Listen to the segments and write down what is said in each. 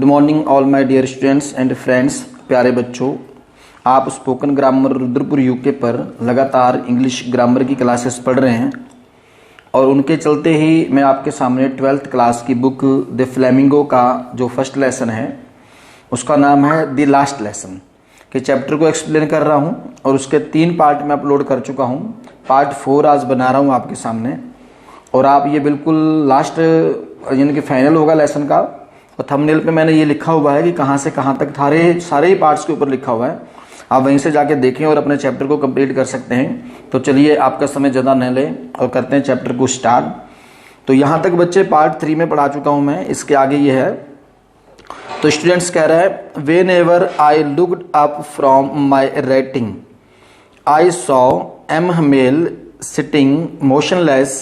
Good morning all my dear students and friends. प्यारे बच्चों, आप स्पोकन ग्रामर रुद्रपुर यूके पर लगातार इंग्लिश ग्रामर की क्लासेस पढ़ रहे हैं और उनके चलते ही मैं आपके सामने 12th क्लास की बुक द फ्लेमिंगो का जो फर्स्ट लेसन है उसका नाम है द लास्ट लेसन के चैप्टर को एक्सप्लेन कर रहा हूं और उसके 3 पार्ट में अपलोड कर चुका हूं। पार्ट 4 आज बना रहा हूं आपके सामने और आप ये बिल्कुल लास्ट यानी कि फाइनल होगा लेसन का। और थंबनेल पे मैंने ये लिखा हुआ है कि कहाँ से कहाँ तक सारे ही पार्ट्स के ऊपर लिखा हुआ है, आप वहीं से जाके देखें और अपने चैप्टर को कंप्लीट कर सकते हैं। तो चलिए आपका समय ज़्यादा न लें और करते हैं चैप्टर को स्टार्ट। तो यहाँ तक बच्चे पार्ट 3 में पढ़ा चुका हूँ मैं, इसके आगे ये है। तो स्टूडेंट्स कह रहा है whenever I looked up from my writing I saw M Hamel sitting motionless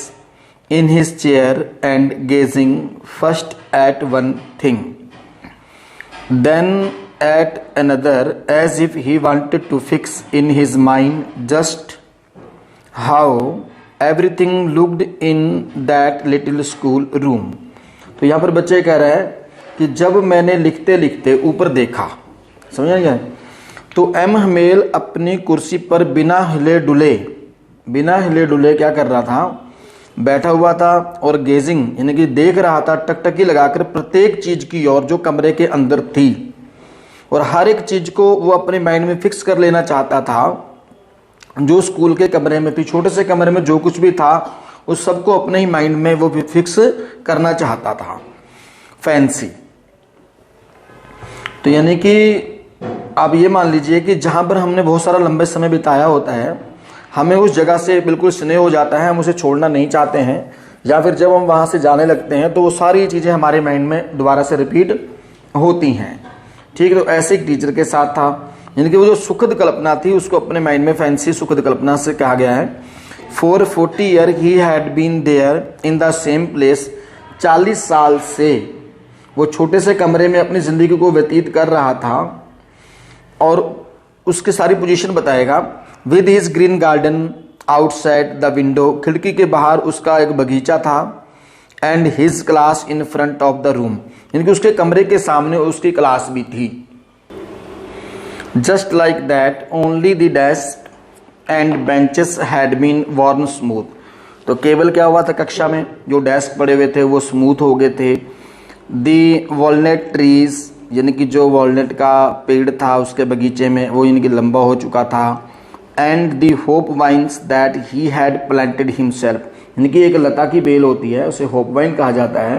in his chair and gazing first at one thing, then at another, as if he wanted to fix in his mind just how everything looked in that little school room। तो यहाँ पर बच्चे कह रहा है कि जब मैंने लिखते लिखते ऊपर देखा, समझ गया, तो एम हमेल अपनी कुर्सी पर बिना हिले डुले क्या कर रहा था, बैठा हुआ था और गेजिंग यानी कि देख रहा था टकटकी लगाकर प्रत्येक चीज की ओर जो कमरे के अंदर थी और हर एक चीज को वो अपने माइंड में फिक्स कर लेना चाहता था। जो स्कूल के कमरे में थी, छोटे से कमरे में जो कुछ भी था उस सबको अपने ही माइंड में वो फिक्स करना चाहता था। फैंसी तो यानी कि आप ये मान लीजिए कि जहां पर हमने बहुत सारा लंबे समय बिताया होता है, हमें उस जगह से बिल्कुल स्नेह हो जाता है, हम उसे छोड़ना नहीं चाहते हैं, या फिर जब हम वहाँ से जाने लगते हैं तो वो सारी चीज़ें हमारे माइंड में दोबारा से रिपीट होती हैं। ठीक है, तो ऐसे एक टीचर के साथ था, यानी कि वो जो सुखद कल्पना थी उसको अपने माइंड में फैंसी सुखद कल्पना से कहा गया है। For 40 year he had been there in the same place, 40 साल से वो छोटे से कमरे में अपनी ज़िंदगी को व्यतीत कर रहा था और उसकी सारी पोजीशन बताएगा। With his green garden outside the window, खिड़की के बाहर उसका एक बगीचा था। And his class in front of the room, यानी कि उसके कमरे के सामने उसकी क्लास भी थी। Just like that only the desk and benches had been worn smooth. तो केवल क्या हुआ था, कक्षा में जो डेस्क पड़े हुए थे वो स्मूथ हो गए थे। दी वॉलनट ट्रीज, यानी कि जो वॉलनट का पेड़ था उसके बगीचे में वो यानी कि लंबा हो चुका था। And the hop vines that he had planted himself, यानी कि एक लता की बेल होती है उसे होप वाइन कहा जाता है,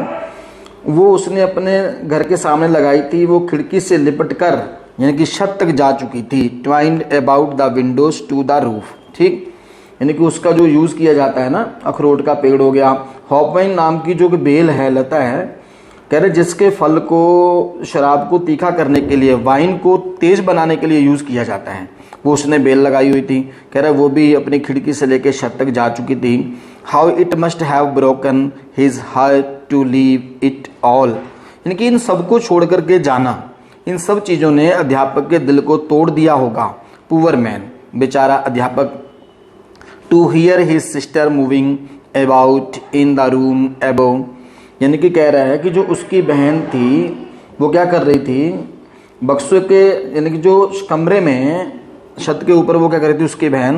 वो उसने अपने घर के सामने लगाई थी। वो खिड़की से लिपट कर यानी कि छत तक जा चुकी थी। Twined about the windows to the roof, ठीक, यानी कि उसका जो यूज़ किया जाता है ना, अखरोट का पेड़ हो गया। होप वाइन नाम की जो बेल है, लता है, कह रहे जिसके फल को शराब को तीखा करने के लिए, वाइन को तेज बनाने के लिए यूज़ किया जाता है, वो उसने बेल लगाई हुई थी। कह रहा वो भी अपनी खिड़की से लेकर छत तक जा चुकी थी। How it must have broken his heart to leave it all, यानी कि इन सबको छोड़ करके जाना, इन सब चीज़ों ने अध्यापक के दिल को तोड़ दिया होगा। पुअर मैन, बेचारा अध्यापक। To hear his sister moving about in the room above, यानी कि कह रहा है कि जो उसकी बहन थी वो क्या कर रही थी, बक्सों के यानी कि जो कमरे में छत के ऊपर वो क्या कर रही थी, उसकी बहन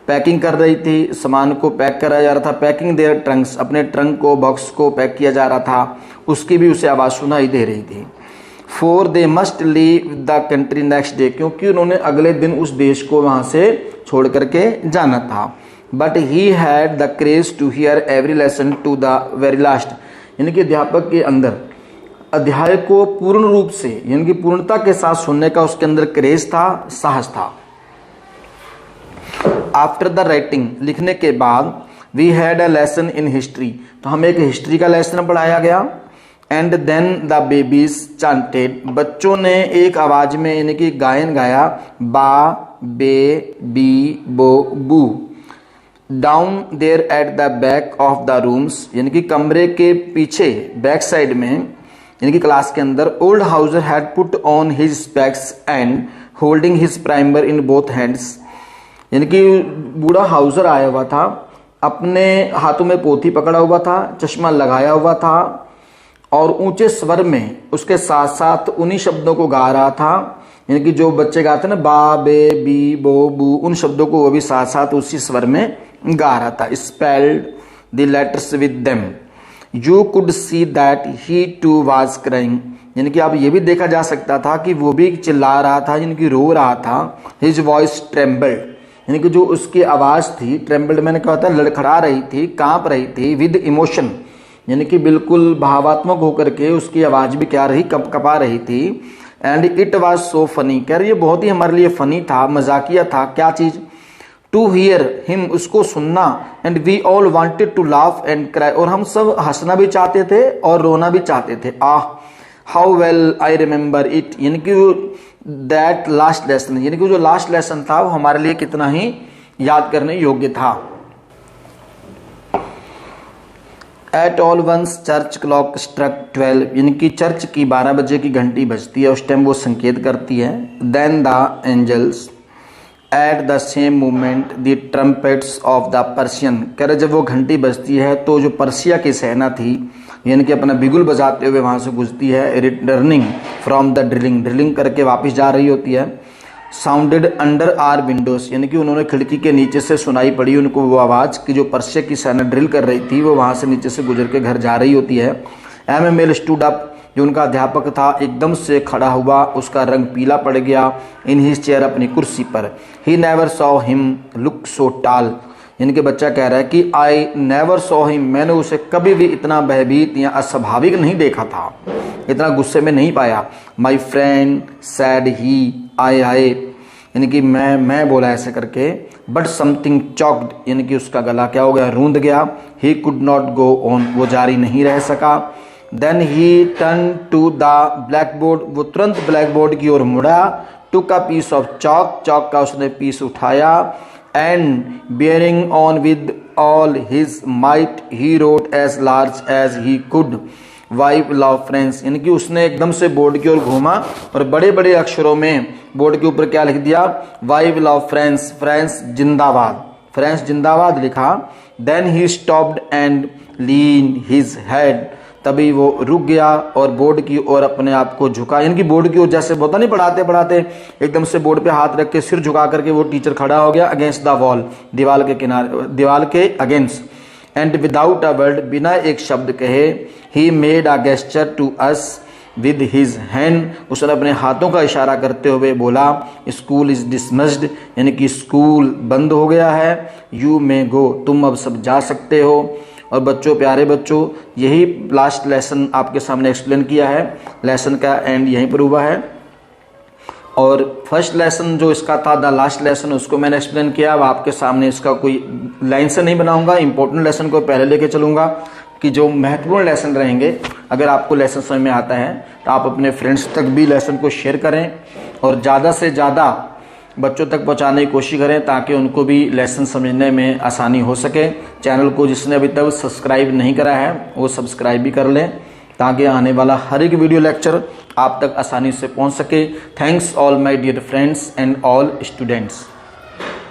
पैकिंग कर रही थी, सामान को पैक कराया जा रहा था। पैकिंग देयर ट्रंक्स, अपने ट्रंक को, बॉक्स को पैक किया जा रहा था, उसकी भी उसे आवाज़ सुनाई दे रही थी। For they must leave the country next day, क्योंकि उन्होंने अगले दिन उस देश को वहाँ से छोड़ करके जाना था। But he had the courage to hear every lesson to the very last, यानी कि अध्यापक के अंदर अध्याय को पूर्ण रूप से यानी कि पूर्णता के साथ सुनने का उसके अंदर क्रेज था, साहस था। आफ्टर द राइटिंग, लिखने के बाद, we had a lesson in history, तो हमें एक हिस्ट्री का लेसन पढ़ाया गया। And then the babies chanted, बच्चों ने एक आवाज में यानी कि गायन गाया, बा बे bi bo bu. Down there at the back of the rooms, यानी कि कमरे के पीछे बैक साइड में यानी कि क्लास के अंदर, old Hauser had put on his specs and holding his primer in both hands, यानी कि बूढ़ा हाउसर आया हुआ था, अपने हाथों में पोथी पकड़ा हुआ था, चश्मा लगाया हुआ था और ऊंचे स्वर में उसके साथ साथ उन्हीं शब्दों को गा रहा था, यानी कि जो बच्चे गाते हैं ना बा बे बी बो बू, उन शब्दों को वो भी साथ साथ उसी स्वर में गा रहा था। Spelled the letters with them, you could see that he too was crying, यानी कि अब ये भी देखा जा सकता था कि वो भी चिल्ला रहा था, यानी कि रो रहा था। हिज वॉइस ट्रेम्बल्ड, यानी कि जो उसकी आवाज थी, ट्रेम्बल्ड मैंने कहा था लड़खड़ा रही थी, कांप रही थी, विद इमोशन, यानी कि बिल्कुल भावात्मक होकर के उसकी आवाज भी क्या रही, कपा रही थी। And it was so funny, कह रही ये बहुत ही हमारे लिए फनी था, मजाकिया था। क्या चीज? टू हियर हिम, उसको सुनना। And we all wanted to laugh and cry, और हम सब हंसना भी चाहते थे और रोना भी चाहते थे। How well I remember it, यानी कि दैट लास्ट लेसन, यानी कि जो लास्ट लेसन था वो हमारे लिए कितना ही याद करने योग्य था। At all once church clock struck 12, यानी कि चर्च की 12 बजे की घंटी बजती है, उस टाइम वो संकेत करती है। Then the angels at the same moment the trumpets of the Persian, कह रहे जब वो घंटी बजती है तो जो पर्शिया की सेना थी, यानी कि अपना बिगुल बजाते हुए वहां से गुजरती है। रिटर्निंग फ्रॉम द ड्रिलिंग करके वापस जा रही होती है। साउंडेड अंडर आर विंडोज, यानी कि उन्होंने खिड़की के नीचे से सुनाई पड़ी उनको वो आवाज़ कि जो पर्शिया की सेना ड्रिल कर रही थी वो वहाँ से नीचे से गुजर के घर जा रही होती है। एमएमएल स्टूड अप, जो उनका अध्यापक था एकदम से खड़ा हुआ, उसका रंग पीला पड़ गया। इन हिज चेयर, अपनी कुर्सी पर। He never saw him look so टाल, यानी कि बच्चा कह रहा है कि आई नेवर सॉ हिम, मैंने उसे कभी भी इतना भयभीत या अस्वाभाविक नहीं देखा था, इतना गुस्से में नहीं पाया। माई फ्रेंड सैड ही आई, यानी कि मैं बोला ऐसे करके। बट समथिंग चॉक्ड, यानी कि उसका गला क्या हो गया, रूंध गया। He could not go on, वो जारी नहीं रह सका। Then he turn to the blackboard, वो तुरंत ब्लैक बोर्ड की ओर मुड़ा। Took a piece of chalk का उसने पीस उठाया। And bearing on with all his might he wrote as large as he could wife love friends, यानी कि उसने एकदम से बोर्ड की ओर घूमा और बड़े बड़े अक्षरों में बोर्ड के ऊपर क्या लिख दिया, वाइफ लव फ्रेंड्स, फ्रेंड्स जिंदाबाद, फ्रेंड्स जिंदाबाद लिखा। Then he stopped and lean his head, तभी वो रुक गया और बोर्ड की ओर अपने आप को झुका, यानी कि बोर्ड की ओर जैसे होता नहीं पढ़ाते पढ़ाते एकदम से बोर्ड पे हाथ रख के सिर झुका करके वो टीचर खड़ा हो गया अगेंस्ट द वॉल, दीवार के किनारे, दीवार के against. And without a word, बिना एक शब्द कहे, he made a gesture to us with his hand, उसने अपने हाथों का इशारा करते हुए बोला, स्कूल इज डिसमिस्ड, यानी कि स्कूल बंद हो गया है। यू मे गो, तुम अब सब जा सकते हो। और बच्चों, प्यारे बच्चों, यही लास्ट लेसन आपके सामने एक्सप्लेन किया है। लेसन का एंड यहीं पर हुआ है। और फर्स्ट लेसन जो इसका था, द लास्ट लेसन, उसको मैंने एक्सप्लेन किया। अब आपके सामने इसका कोई लाइन से नहीं बनाऊंगा, इंपॉर्टेंट लेसन को पहले लेके चलूंगा कि जो महत्वपूर्ण लेसन रहेंगे। अगर आपको लेसन समझ में आता है तो आप अपने फ्रेंड्स तक भी लेसन को शेयर करें और ज़्यादा से ज़्यादा बच्चों तक पहुंचाने की कोशिश करें ताकि उनको भी लेसन समझने में आसानी हो सके। चैनल को जिसने अभी तक सब्सक्राइब नहीं करा है वो सब्सक्राइब भी कर लें ताकि आने वाला हर एक वीडियो लेक्चर आप तक आसानी से पहुंच सके। Thanks all my dear friends and all students.